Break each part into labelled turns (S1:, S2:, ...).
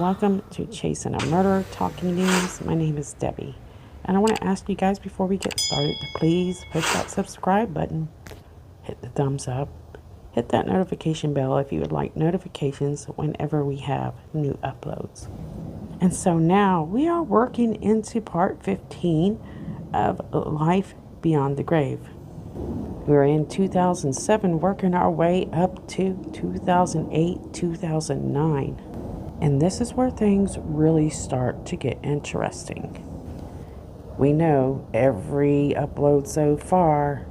S1: welcome to Chasing a Murder Talking News. My name is Debbie, and I want to ask you guys before we get started to please push that subscribe button, hit the thumbs up, hit that notification bell if you would like notifications whenever we have new uploads. And so now we are working into part 15 of Life Beyond the Grave. We're in 2007, working our way up to 2008, 2009. And this is where things really start to get interesting. We know every upload so far,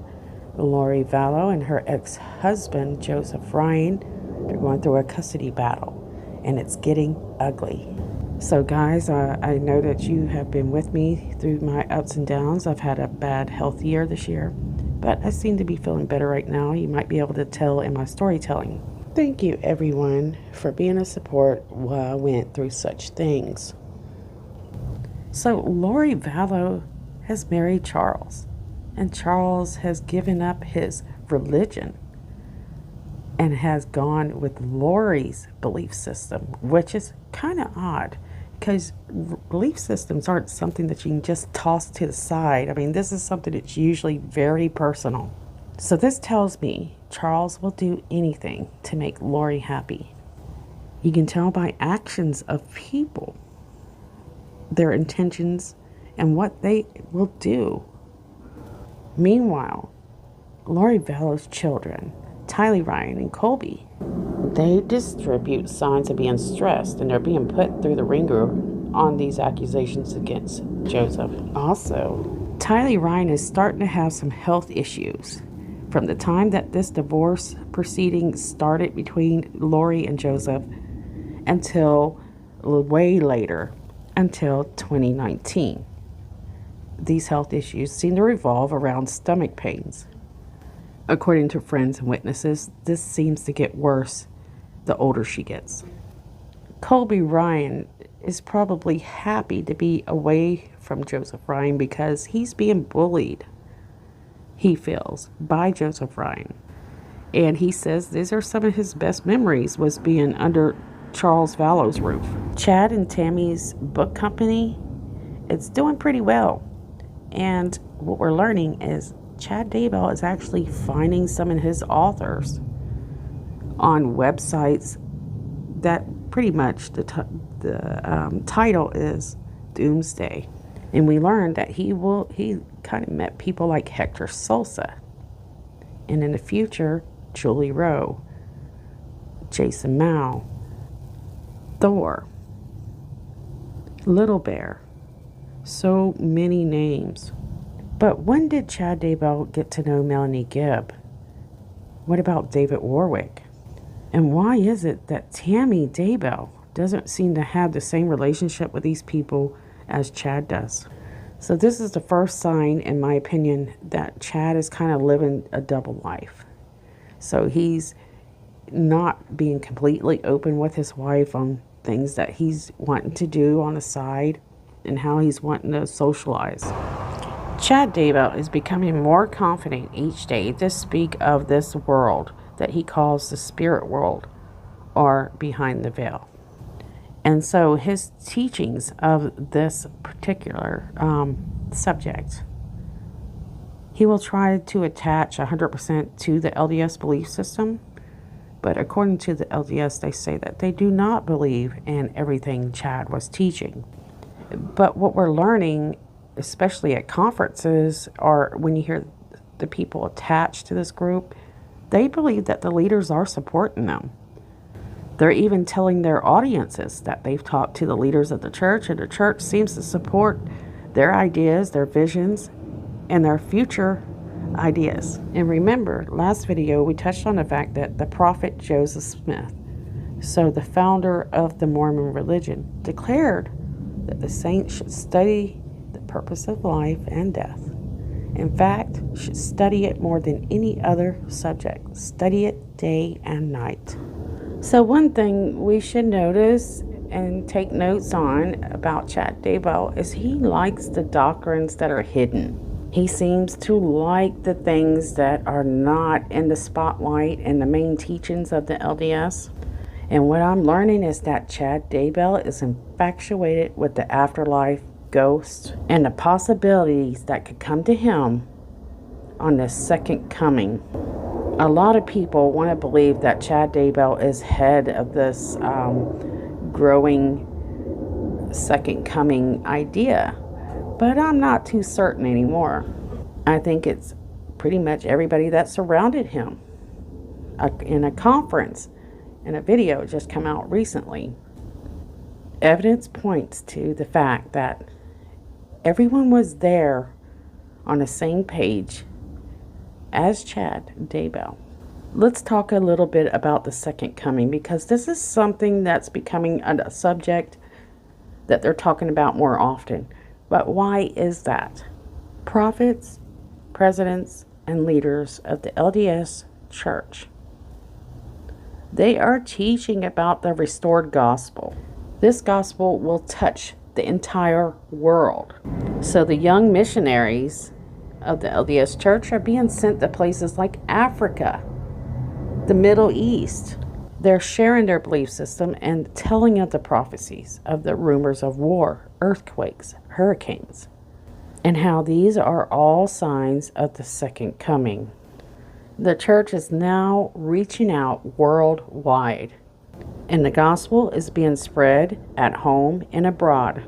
S1: Lori Vallow and her ex-husband, Joseph Ryan, they're going through a custody battle. And it's getting ugly. So guys, I know that you have been with me through my ups and downs. I've had a bad health year this year, but I seem to be feeling better right now. You might be able to tell in my storytelling. Thank you everyone for being a support while I went through such things. So Lori Vallow has married Charles, and Charles has given up his religion and has gone with Lori's belief system, which is kind of odd because belief systems aren't something that you can just toss to the side. I mean, this is something that's usually very personal. So this tells me Charles will do anything to make Lori happy. You can tell by actions of people, their intentions, and what they will do. Meanwhile, Lori Vallow's children, Tylee, Ryan, and Colby, they distribute signs of being stressed, and they're being put through the ringer on these accusations against Joseph. Also, Tylee Ryan is starting to have some health issues. From the time that this divorce proceeding started between Lori and Joseph until way later, until 2019. These health issues seem to revolve around stomach pains. According to friends and witnesses, this seems to get worse the older she gets. Colby Ryan is probably happy to be away from Joseph Ryan because he's being bullied, he feels, by Joseph Ryan. And he says these are some of his best memories, was being under Charles Vallow's roof. Chad and Tammy's book company, it's doing pretty well. And what we're learning is Chad Daybell is actually finding some of his authors on websites that pretty much the title is Doomsday. And we learned that he kind of met people like Hector Sosa. And in the future, Julie Rowe, Jason Mao, Thor, Little Bear. So many names. But when did Chad Daybell get to know Melanie Gibb? What about David Warwick? And why is it that Tammy Daybell doesn't seem to have the same relationship with these people as Chad does? So this is the first sign, in my opinion, that Chad is kind of living a double life. So he's not being completely open with his wife on things that he's wanting to do on the side and how he's wanting to socialize. Chad Daybell is becoming more confident each day to speak of this world that he calls the spirit world, or behind the veil. And so his teachings of this particular subject, he will try to attach 100% to the LDS belief system. But according to the LDS, they say that they do not believe in everything Chad was teaching. But what we're learning, especially at conferences, or when you hear the people attached to this group, they believe that the leaders are supporting them. They're even telling their audiences that they've talked to the leaders of the church, and the church seems to support their ideas, their visions, and their future ideas. And remember, last video we touched on the fact that the prophet Joseph Smith, so the founder of the Mormon religion, declared that the saints should study the purpose of life and death. In fact, should study it more than any other subject. Study it day and night. So one thing we should notice and take notes on about Chad Daybell is he likes the doctrines that are hidden. He seems to like the things that are not in the spotlight and the main teachings of the LDS. And what I'm learning is that Chad Daybell is infatuated with the afterlife, ghosts, and the possibilities that could come to him on the second coming. A lot of people want to believe that Chad Daybell is head of this growing second coming idea, but I'm not too certain anymore. I think it's pretty much everybody that surrounded him. In a conference, in a video just come out recently, evidence points to the fact that everyone was there on the same page as Chad Daybell. Let's talk a little bit about the second coming, because this is something that's becoming a subject that they're talking about more often. But why is that? Prophets, presidents, and leaders of the LDS Church, they are teaching about the restored gospel. This gospel will touch the entire world. So the young missionaries of the LDS Church are being sent to places like Africa, the Middle East. They're sharing their belief system and telling of the prophecies of the rumors of war, earthquakes, hurricanes, and how these are all signs of the second coming. The church is now reaching out worldwide, and the gospel is being spread at home and abroad.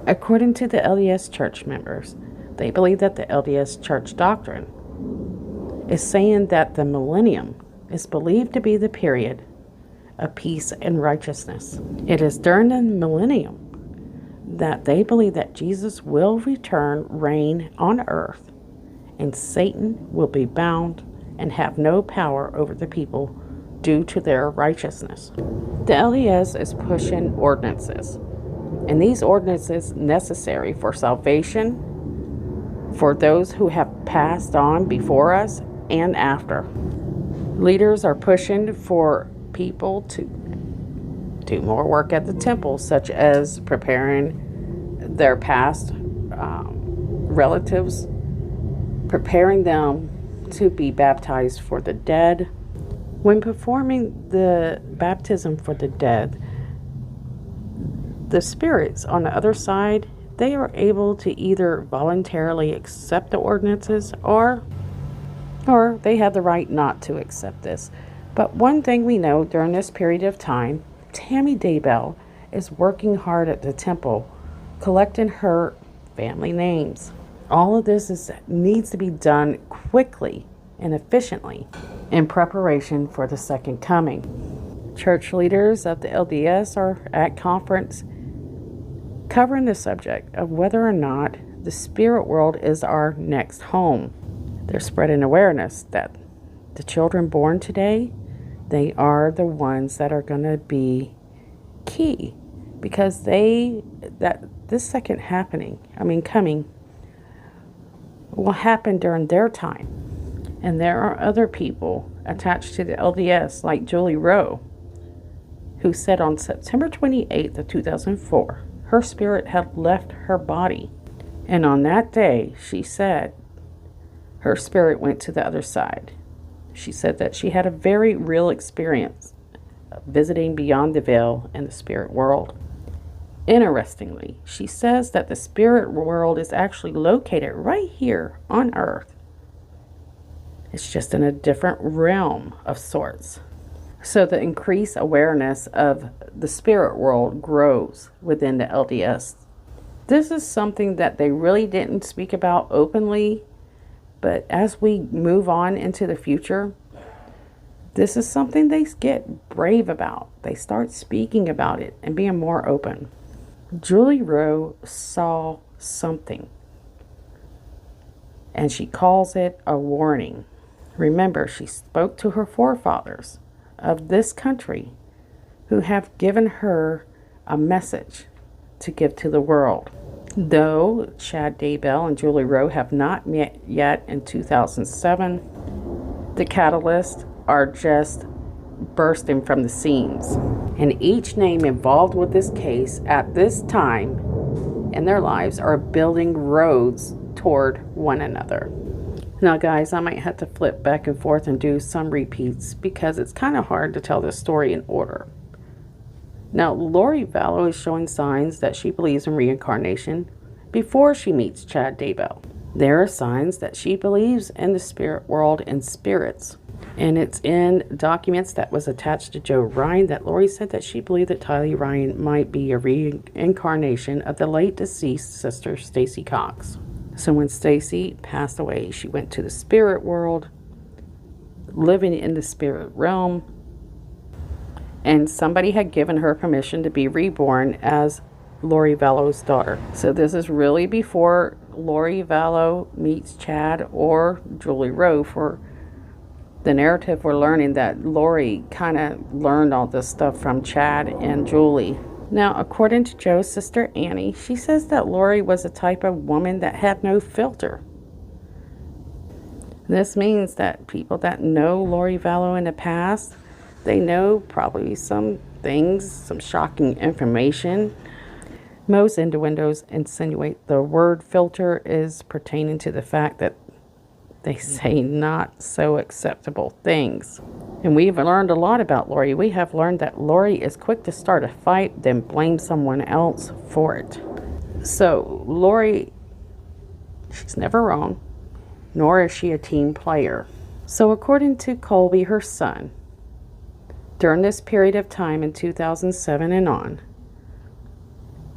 S1: According to the LDS Church members, they believe that the LDS Church doctrine is saying that the millennium is believed to be the period of peace and righteousness. It is during the millennium that they believe that Jesus will return, reign on earth, and Satan will be bound and have no power over the people due to their righteousness. The LDS is pushing ordinances, and these ordinances necessary for salvation for those who have passed on before us and after. Leaders are pushing for people to do more work at the temple, such as preparing their past relatives, preparing them to be baptized for the dead. When performing the baptism for the dead, the spirits on the other side, they are able to either voluntarily accept the ordinances or they have the right not to accept this. But one thing we know during this period of time, Tammy Daybell is working hard at the temple, collecting her family names. All of this needs to be done quickly and efficiently in preparation for the second coming. Church leaders of the LDS are at conference covering the subject of whether or not the spirit world is our next home. They're spreading awareness that the children born today, they are the ones that are going to be key, because this second coming will happen during their time. And there are other people attached to the LDS, like Julie Rowe, who said on September 28th of 2004, her spirit had left her body. And on that day, she said her spirit went to the other side. She said that she had a very real experience of visiting beyond the veil in the spirit world. Interestingly, she says that the spirit world is actually located right here on earth. It's just in a different realm of sorts. So the increased awareness of the spirit world grows within the LDS. This is something that they really didn't speak about openly, but as we move on into the future, this is something they get brave about. They start speaking about it and being more open. Julie Rowe saw something, and she calls it a warning. Remember, she spoke to her forefathers of this country who have given her a message to give to the world. Though Chad Daybell and Julie Rowe have not met yet in 2007, the catalysts are just bursting from the seams. And each name involved with this case at this time in their lives are building roads toward one another. Now guys, I might have to flip back and forth and do some repeats because it's kind of hard to tell this story in order. Now, Lori Vallow is showing signs that she believes in reincarnation before she meets Chad Daybell. There are signs that she believes in the spirit world and spirits. And it's in documents that was attached to Joe Ryan that Lori said that she believed that Tylee Ryan might be a reincarnation of the late deceased sister Stacy Cox. So when Stacy passed away, she went to the spirit world, living in the spirit realm, and somebody had given her permission to be reborn as Lori Vallow's daughter. So this is really before Lori Vallow meets Chad or Julie Rowe. For the narrative, we're learning that Lori kind of learned all this stuff from Chad and Julie. Now, according to Joe's sister Annie, she says that Lori was a type of woman that had no filter. This means that people that know Lori Vallow in the past, they know probably some things, some shocking information. Most innuendos insinuate the word filter is pertaining to the fact that they say not so acceptable things. And we've learned a lot about Lori. We have learned that Lori is quick to start a fight, then blame someone else for it. So Lori, she's never wrong, nor is she a team player. So according to Colby, her son, during this period of time in 2007 and on,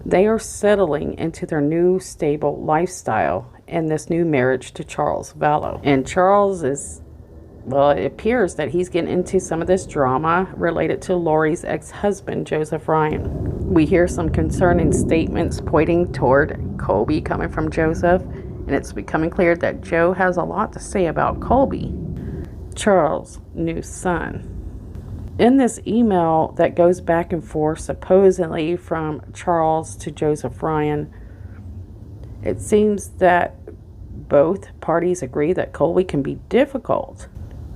S1: they are settling into their new stable lifestyle in this new marriage to Charles Vallow. And Charles is, well, it appears that he's getting into some of this drama related to Lori's ex-husband, Joseph Ryan. We hear some concerning statements pointing toward Colby coming from Joseph, and it's becoming clear that Joe has a lot to say about Colby, Charles' new son. In this email that goes back and forth supposedly from Charles to Joseph Ryan, it seems that both parties agree that Colby can be difficult,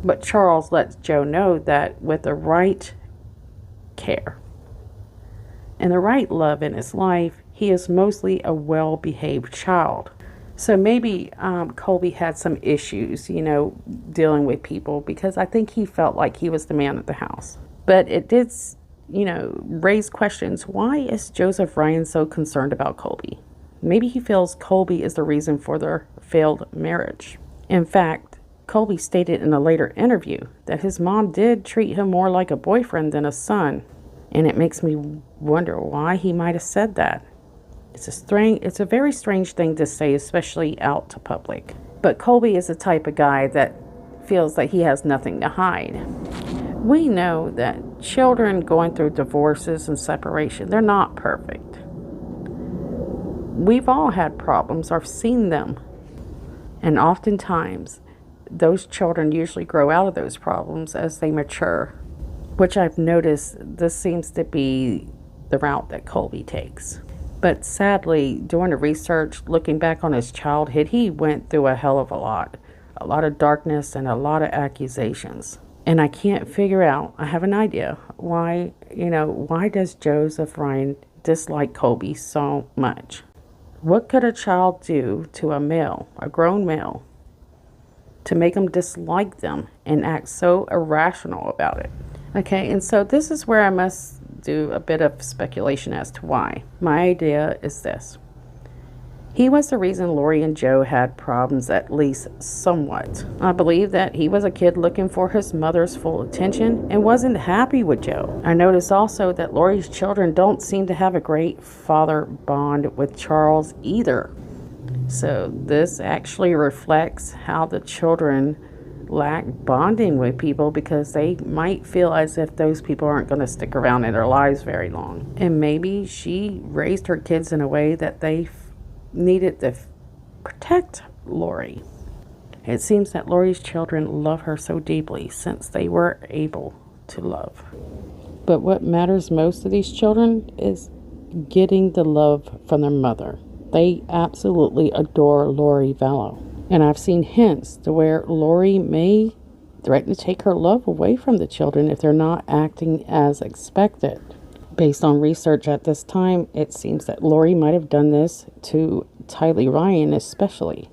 S1: but Charles lets Joe know that with the right care and the right love in his life, he is mostly a well-behaved child. So maybe Colby had some issues, dealing with people, because I think he felt like he was the man of the house. But it did, raise questions. Why is Joseph Ryan so concerned about Colby? Maybe he feels Colby is the reason for their failed marriage. In fact, Colby stated in a later interview that his mom did treat him more like a boyfriend than a son. And it makes me wonder why he might have said that. It's a very strange thing to say, especially out to public. But Colby is the type of guy that feels that he has nothing to hide. We know that children going through divorces and separation, they're not perfect. We've all had problems or seen them. And oftentimes, those children usually grow out of those problems as they mature, which I've noticed this seems to be the route that Colby takes. But sadly, doing the research, looking back on his childhood, he went through a hell of a lot of darkness and a lot of accusations. And I can't figure out, I have an idea, why does Joseph Ryan dislike Colby so much? What could a child do to a male, a grown male, to make him dislike them and act so irrational about it? Okay, and so this is where I must do a bit of speculation as to why. My idea is this. He was the reason Lori and Joe had problems, at least somewhat. I believe that he was a kid looking for his mother's full attention and wasn't happy with Joe. I noticed also that Lori's children don't seem to have a great father bond with Charles either. So this actually reflects how the children lack bonding with people, because they might feel as if those people aren't going to stick around in their lives very long. And maybe she raised her kids in a way that they needed to protect Lori. It seems that Lori's children love her so deeply since they were able to love. But what matters most to these children is getting the love from their mother. They absolutely adore Lori Vallow. And I've seen hints to where Lori may threaten to take her love away from the children if they're not acting as expected. Based on research at this time, it seems that Lori might have done this to Tylee Ryan especially.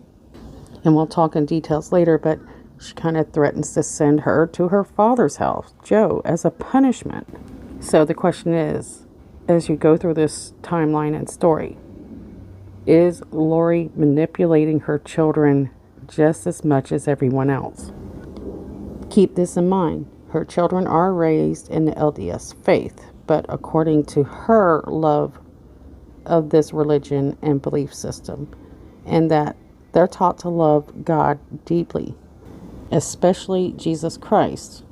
S1: And we'll talk in details later, but she kind of threatens to send her to her father's house, Joe, as a punishment. So the question is, as you go through this timeline and story. Is Lori manipulating her children just as much as everyone else? Keep this in mind. Her children are raised in the LDS faith, but according to her love of this religion and belief system, and that they're taught to love God deeply, especially Jesus Christ.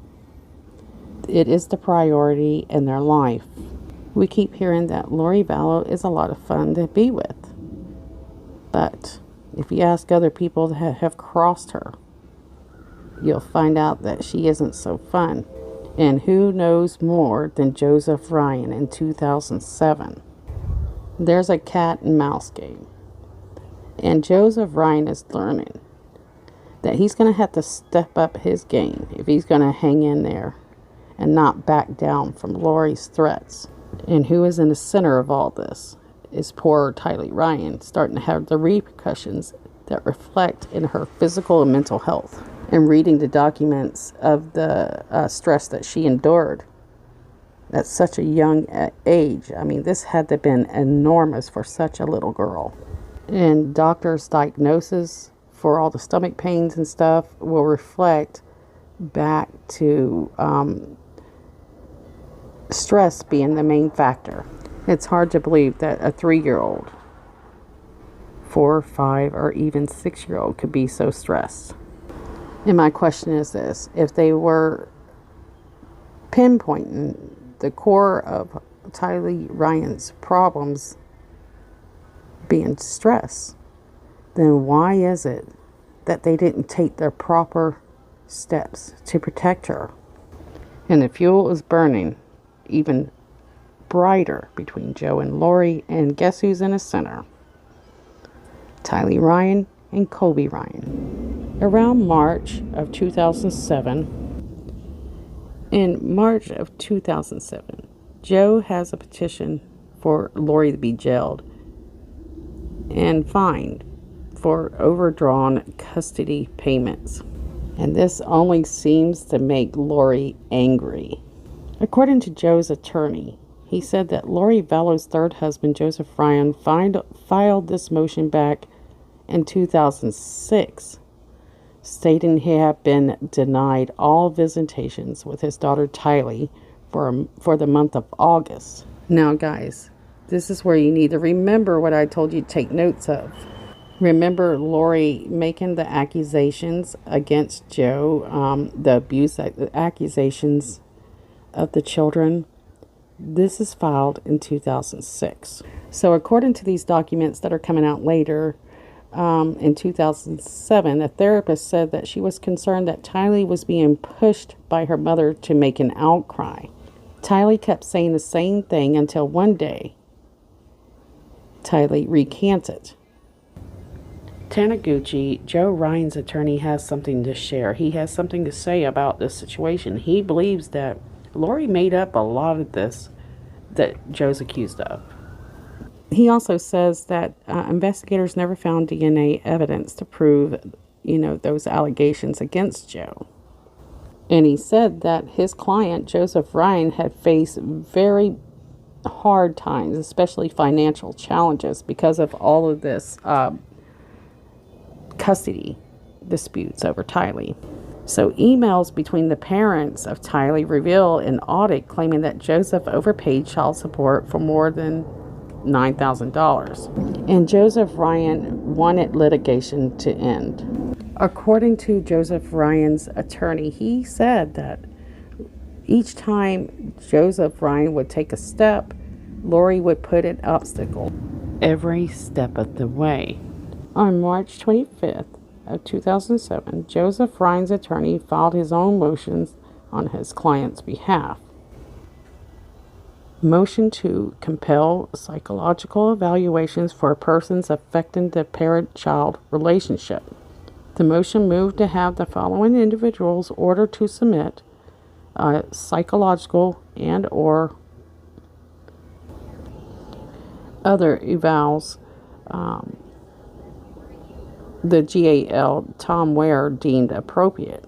S1: It is the priority in their life. We keep hearing that Lori Vallow is a lot of fun to be with. But if you ask other people that have crossed her, you'll find out that she isn't so fun. And who knows more than Joseph Ryan in 2007? There's a cat and mouse game. And Joseph Ryan is learning that he's going to have to step up his game if he's going to hang in there and not back down from Lori's threats. And who is in the center of all this is poor Tylee Ryan, starting to have the repercussions that reflect in her physical and mental health. And reading the documents of the stress that she endured at such a young age. I mean, this had to have been enormous for such a little girl. And doctors' diagnosis for all the stomach pains and stuff will reflect back to stress being the main factor. It's hard to believe that a 3-year-old, 4, 5, or even 6-year-old could be so stressed. And my question is this: if they were pinpointing the core of Tylee Ryan's problems being stress, then why is it that they didn't take their proper steps to protect her? And the fuel is burning even brighter between Joe and Lori, and guess who's in the center? Tylee Ryan and Colby Ryan. Around March of 2007, in March of 2007, Joe has a petition for Lori to be jailed and fined for overdrawn custody payments. And this only seems to make Lori angry. According to Joe's attorney, he said that Lori Vallow's third husband, Joseph Ryan, filed this motion back in 2006, stating he had been denied all visitations with his daughter Tylee for the month of August. Now, guys, this is where you need to remember what I told you to take notes of. Remember Lori making the accusations against Joe, the abuse accusations of the children. This is filed in 2006. So according to these documents that are coming out later, in 2007, a therapist said that she was concerned that Tylee was being pushed by her mother to make an outcry. Tylee kept saying the same thing until one day Tylee recanted. Taniguchi, Joe Ryan's attorney, has something to share. He has something to say about this situation. He believes that Lori made up a lot of this that Joe's accused of. He also says that investigators never found DNA evidence to prove, those allegations against Joe. And he said that his client, Joseph Ryan, had faced very hard times, especially financial challenges, because of all of this custody disputes over Tylee. So emails between the parents of Tylee reveal an audit claiming that Joseph overpaid child support for more than $9,000. And Joseph Ryan wanted litigation to end. According to Joseph Ryan's attorney, he said that each time Joseph Ryan would take a step, Lori would put an obstacle every step of the way. On March 25th of 2007, Joseph Ryan's attorney filed his own motions on his client's behalf. Motion to compel psychological evaluations for persons affecting the parent-child relationship. The motion moved to have the following individuals ordered to submit psychological and or other evals the GAL Tom Ware deemed appropriate.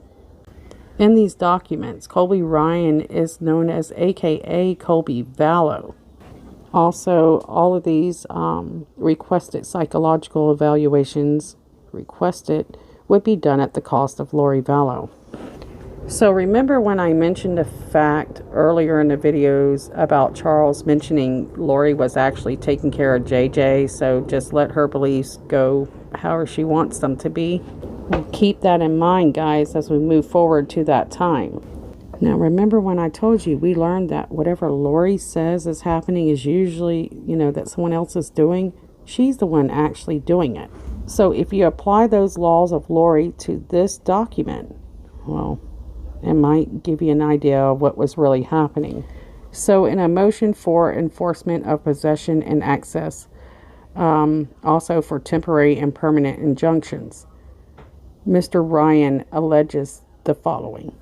S1: In these documents, Colby Ryan is known as AKA Colby Vallow. Also, all of these requested psychological evaluations requested would be done at the cost of Lori Vallow. So remember when I mentioned the fact earlier in the videos about Charles mentioning Lori was actually taking care of JJ, so just let her beliefs go however she wants them to be. Keep that in mind, guys, as we move forward to that time. Now, remember when I told you we learned that whatever Lori says is happening is usually, that someone else is doing. She's the one actually doing it. So if you apply those laws of Lori to this document, well, it might give you an idea of what was really happening. So in a motion for enforcement of possession and access, also for temporary and permanent injunctions, Mr. Ryan alleges the following.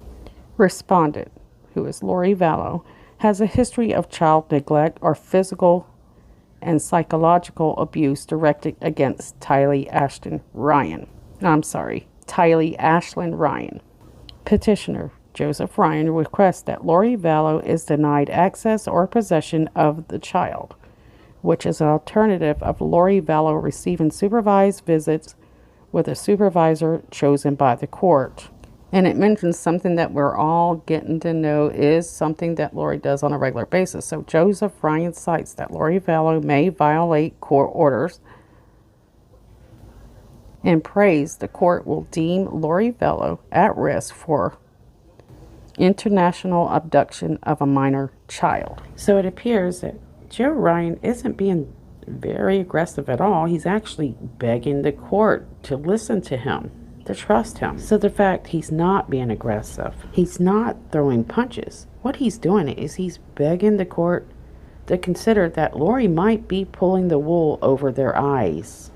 S1: Respondent, who is Lori Vallow, has a history of child neglect or physical and psychological abuse directed against Tylee Ashton Ryan. Tylee Ashlyn Ryan. Petitioner, Joseph Ryan, requests that Lori Vallow is denied access or possession of the child, which is an alternative of Lori Vallow receiving supervised visits with a supervisor chosen by the court. And it mentions something that we're all getting to know is something that Lori does on a regular basis. So Joseph Ryan cites that Lori Vallow may violate court orders and prays the court will deem Lori Vallow at risk for international abduction of a minor child. So it appears that Joe Ryan isn't being very aggressive at all. He's actually begging the court to listen to him, to trust him. So the fact he's not being aggressive, he's not throwing punches. What he's doing is he's begging the court to consider that Lori might be pulling the wool over their eyes.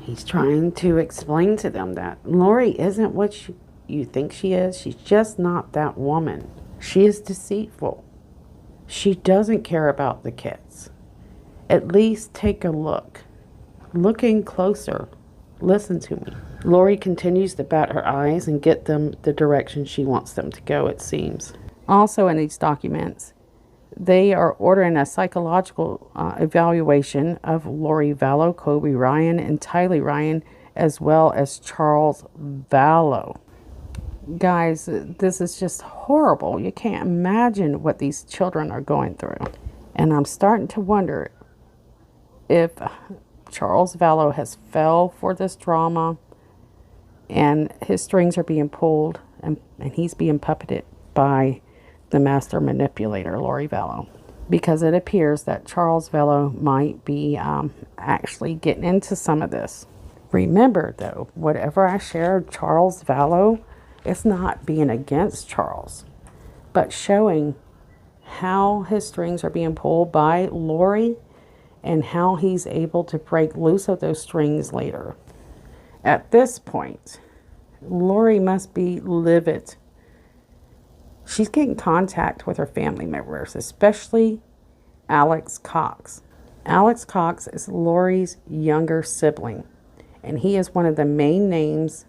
S1: He's trying to explain to them that Lori isn't what you think she is. She's just not that woman. She is deceitful. She doesn't care about the kids. At least take a look. Look in closer. Listen to me. Lori continues to bat her eyes and get them the direction she wants them to go, it seems. Also in these documents, they are ordering a psychological evaluation of Lori Vallow, Colby Ryan, and Tylee Ryan, as well as Charles Vallow. Guys, this is just horrible. You can't imagine what these children are going through. And I'm starting to wonder if Charles Vallow has fell for this drama and his strings are being pulled and he's being puppeted by the master manipulator, Lori Vallow. Because it appears that Charles Vallow might be actually getting into some of this. Remember, though, whatever I shared, Charles Vallow, it's not being against Charles, but showing how his strings are being pulled by Lori and how he's able to break loose of those strings later. At this point, Lori must be livid. She's getting contact with her family members, especially Alex Cox. Alex Cox is Lori's younger sibling, and he is one of the main names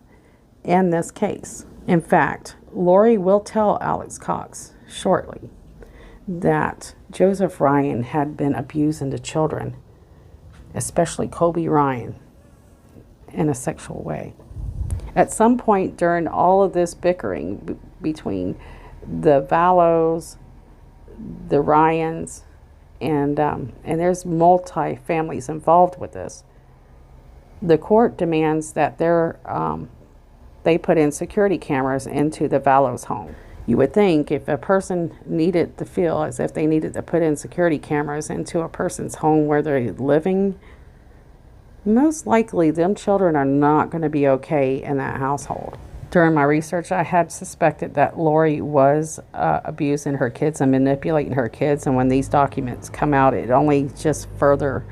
S1: in this case. In fact, Lori will tell Alex Cox shortly that Joseph Ryan had been abusing the children, especially Colby Ryan, in a sexual way. At some point during all of this bickering between the Vallows, the Ryans, and there's multi-families involved with this, the court demands that they put in security cameras into the Vallows home. You would think if a person needed to feel as if they needed to put in security cameras into a person's home where they're living, most likely them children are not going to be okay in that household. During my research, I had suspected that Lori was abusing her kids and manipulating her kids, and when these documents come out, it only just further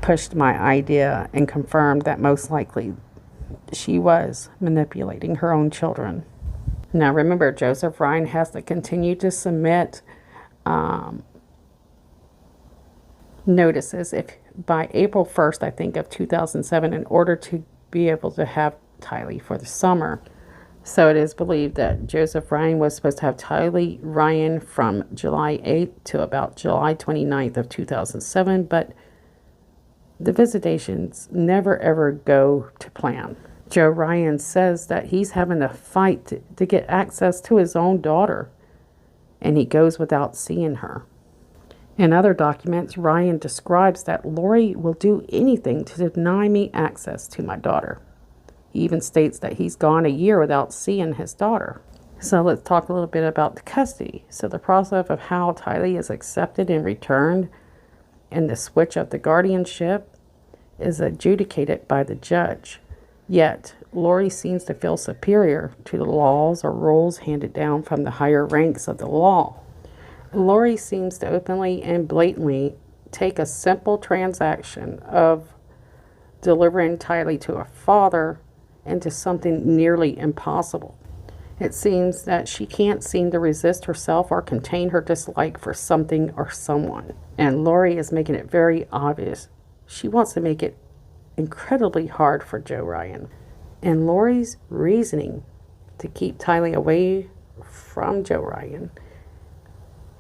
S1: pushed my idea and confirmed that most likely she was manipulating her own children. Now remember, Joseph Ryan has to continue to submit notices by April 1st, I think, of 2007 in order to be able to have Tylee for the summer. So it is believed that Joseph Ryan was supposed to have Tylee Ryan from July 8th to about July 29th of 2007, but the visitations never ever go to plan. Joe Ryan says that he's having to fight to get access to his own daughter, and he goes without seeing her. In other documents, Ryan describes that Lori will do anything to deny me access to my daughter. He even states that he's gone a year without seeing his daughter. So let's talk a little bit about the custody. So the process of how Tylee is accepted and returned and the switch of the guardianship is adjudicated by the judge. Yet, Lori seems to feel superior to the laws or rules handed down from the higher ranks of the law. Lori seems to openly and blatantly take a simple transaction of delivering Tylee to her father into something nearly impossible. It seems that she can't seem to resist herself or contain her dislike for something or someone. And Lori is making it very obvious. She wants to make it incredibly hard for Joe Ryan. And Lori's reasoning to keep Tylee away from Joe Ryan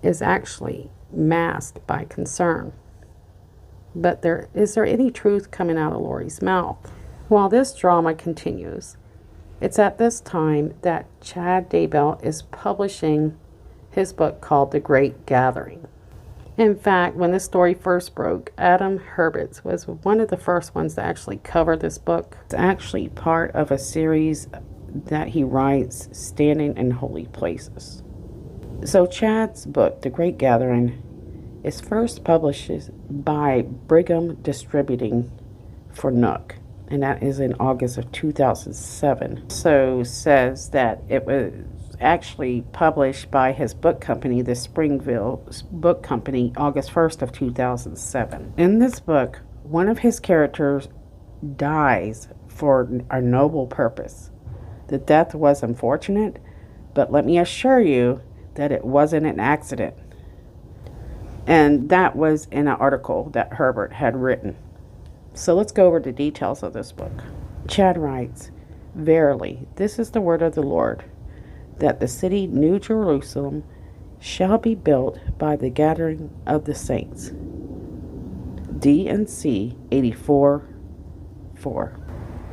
S1: is actually masked by concern. But is there any truth coming out of Lori's mouth? While this drama continues, it's at this time that Chad Daybell is publishing his book called The Great Gathering. In fact, when this story first broke, Adam Herbitz was one of the first ones to actually cover this book. It's actually part of a series that he writes, Standing in Holy Places. So Chad's book, The Great Gathering, is first published by Brigham Distributing for Nook, and that is in August of 2007. So says that it was actually published by his book company, the Springville Book Company, August 1st of 2007. In this book, one of his characters dies for a noble purpose. The death was unfortunate, but let me assure you that it wasn't an accident. And that was in an article that Herbert had written. So let's go over the details of this book. Chad writes, Verily, this is the word of the Lord, that the city New Jerusalem shall be built by the gathering of the saints. D&C 84:4.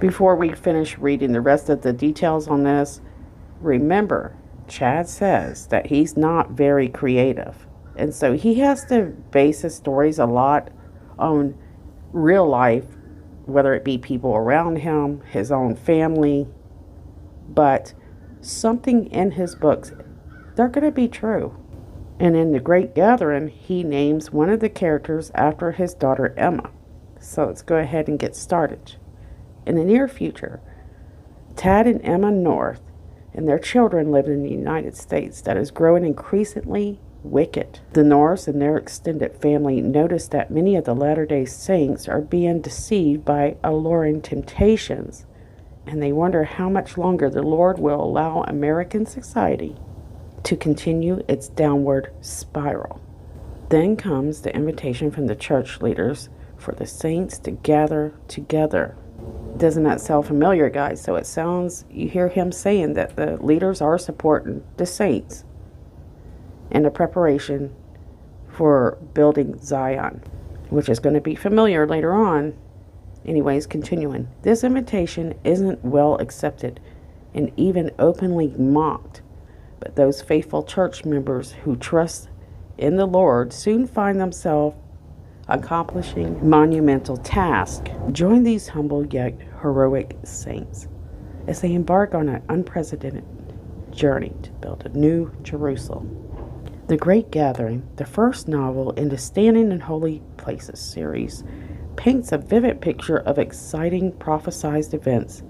S1: Before we finish reading the rest of the details on this, remember, Chad says that he's not very creative. And so he has to base his stories a lot on real life, whether it be people around him, his own family. But something in his books, they're going to be true. And in The Great Gathering, he names one of the characters after his daughter Emma. So let's go ahead and get started. In the near future, Tad and Emma North and their children live in the United States that is growing increasingly wicked. The Norths and their extended family notice that many of the Latter-day Saints are being deceived by alluring temptations, and they wonder how much longer the Lord will allow American society to continue its downward spiral. Then comes the invitation from the church leaders for the saints to gather together. Doesn't that sound familiar, guys? So it sounds, you hear him saying that the leaders are supporting the saints in the preparation for building Zion, which is going to be familiar later on. Anyways, continuing. This invitation isn't well accepted and even openly mocked, but those faithful church members who trust in the Lord soon find themselves accomplishing monumental tasks. Join these humble yet heroic saints as they embark on an unprecedented journey to build a new Jerusalem. The Great Gathering, the first novel in the Standing in Holy Places series, paints a vivid picture of exciting prophesied events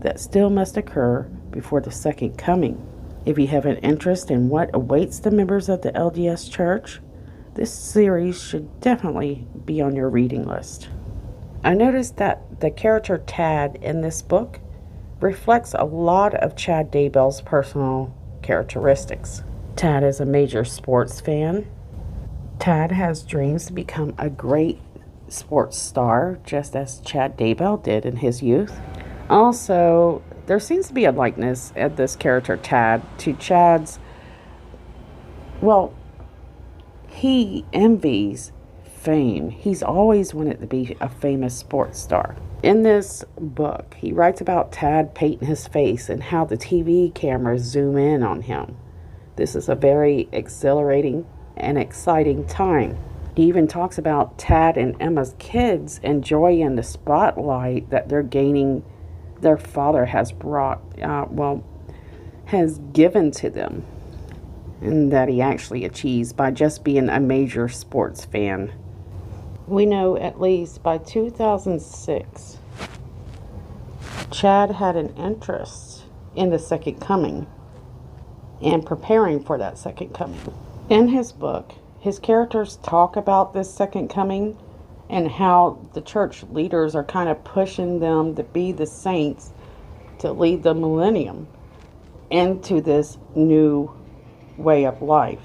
S1: that still must occur before the second coming. If you have an interest in what awaits the members of the LDS Church, this series should definitely be on your reading list. I noticed that the character Tad in this book reflects a lot of Chad Daybell's personal characteristics. Tad is a major sports fan. Tad has dreams to become a great sports star, just as Chad Daybell did in his youth. Also, There seems to be a likeness at this character, Tad, to Chad's. Well, he envies fame. He's always wanted to be a famous sports star. In this book, he writes about Tad painting his face and how the TV cameras zoom in on him. This is a very exhilarating and exciting time. He even talks about Tad and Emma's kids enjoying the spotlight that they're gaining, their father has has given to them, and that he actually achieves by just being a major sports fan. We know at least by 2006, Chad had an interest in the second coming and preparing for that second coming. In his book, his characters talk about this second coming and how the church leaders are kind of pushing them to be the saints to lead the millennium into this new way of life.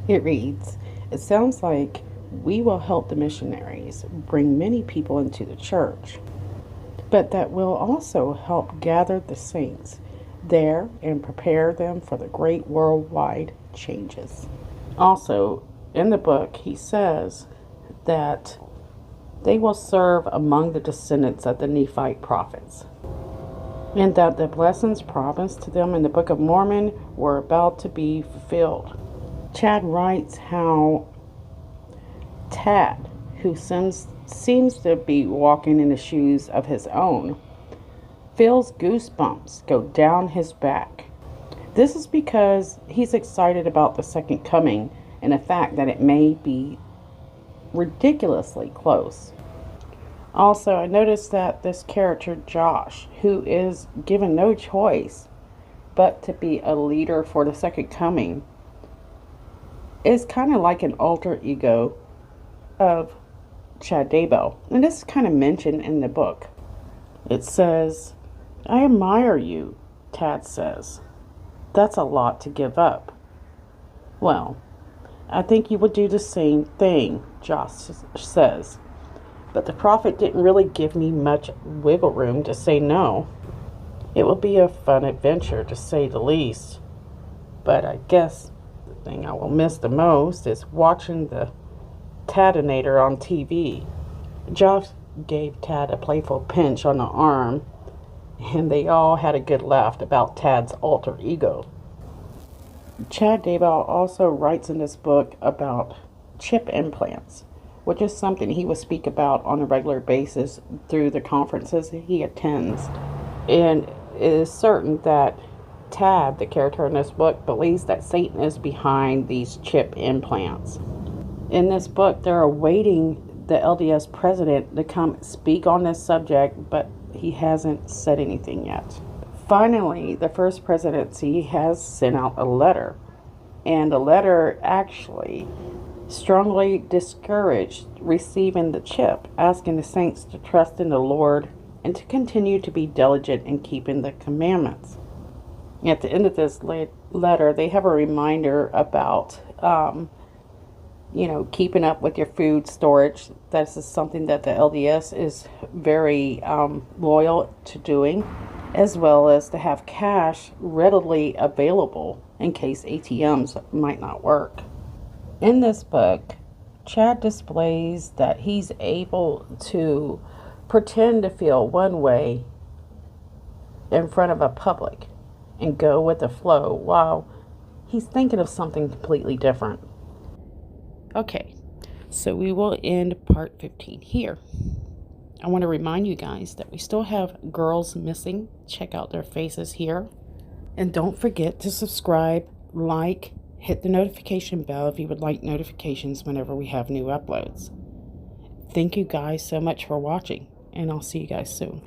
S1: It reads, "It sounds like we will help the missionaries bring many people into the church, but that will also help gather the saints there and prepare them for the great worldwide changes." Also, in the book, he says that they will serve among the descendants of the Nephite prophets, and that the blessings promised to them in the Book of Mormon were about to be fulfilled. Chad writes how Tad, who seems to be walking in the shoes of his own, feels goosebumps go down his back. This is because he's excited about the second coming and the fact that it may be ridiculously close. Also, I noticed that this character, Josh, who is given no choice but to be a leader for the second coming, is kind of like an alter ego of Chad Daybell. And this is kind of mentioned in the book. It says, "I admire you," Tad says. "That's a lot to give up." "Well, I think you would do the same thing," Josh says. "But the prophet didn't really give me much wiggle room to say no. It will be a fun adventure, to say the least. But I guess the thing I will miss the most is watching the Tadinator on TV." Josh gave Tad a playful pinch on the arm, and they all had a good laugh about Tad's alter ego. Chad Daybell also writes in this book about chip implants, which is something he will speak about on a regular basis through the conferences he attends. And it is certain that Tad, the character in this book, believes that Satan is behind these chip implants. In this book, they're awaiting the LDS president to come speak on this subject, but he hasn't said anything yet. Finally, the First Presidency has sent out a letter, and the letter actually strongly discouraged receiving the chip, asking the saints to trust in the Lord and to continue to be diligent in keeping the commandments. At the end of this letter, they have a reminder about keeping up with your food storage. This is something that the LDS is very loyal to doing, as well as to have cash readily available in case ATMs might not work. In this book, Chad displays that he's able to pretend to feel one way in front of a public and go with the flow while he's thinking of something completely different. Okay, so we will end part 15 here. I want to remind you guys that we still have girls missing. Check out their faces here. And don't forget to subscribe, like, hit the notification bell if you would like notifications whenever we have new uploads. Thank you guys so much for watching, and I'll see you guys soon.